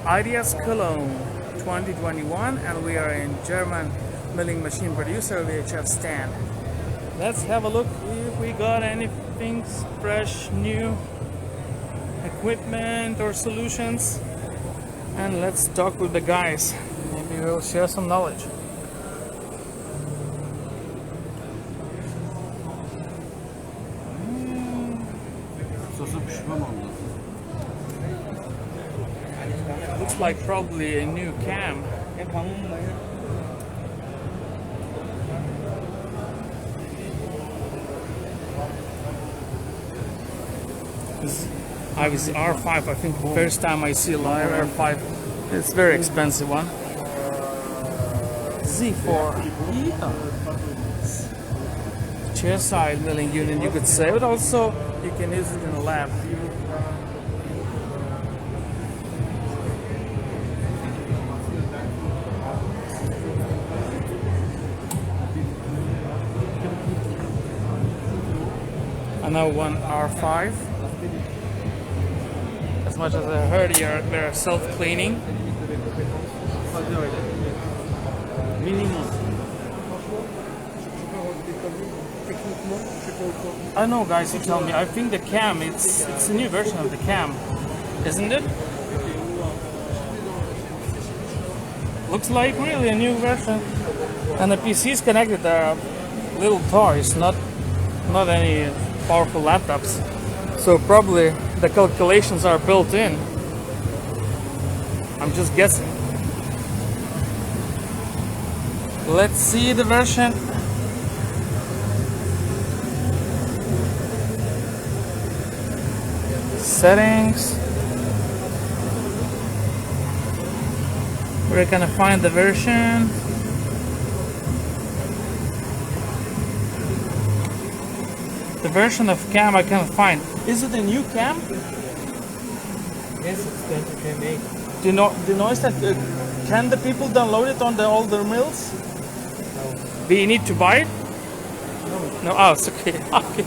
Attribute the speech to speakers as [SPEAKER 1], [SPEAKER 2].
[SPEAKER 1] IDS Cologne 2021, and we are in German milling machine producer VHF stand. Let's have a look if we got anything fresh, new equipment or solutions, and let's talk with the guys. Maybe we'll share some knowledge. Looks like probably a new cam. This IDS R5, I think the first time I see a live R5. It's a very expensive one. Z4. Yeah. Chair side milling unit, you could say, but also you can use it in a lab. Another one R5. As much as I heard, they're self-cleaning. I know, guys, you tell me. I think the cam, it's a new version of the cam, isn't it? Looks like really a new version. And the PC is connected. They're little toys, not any powerful laptops. So probably the calculations are built in. I'm just guessing. Let's see the version. Settings. We're gonna find the version. The version of cam I can't find. Is it a new cam?
[SPEAKER 2] Yes, it's 2028.
[SPEAKER 1] Do you know is that can the people download it on the older mills?
[SPEAKER 2] No.
[SPEAKER 1] Do you need to buy it?
[SPEAKER 2] No.
[SPEAKER 1] No. Oh, it's okay. Okay.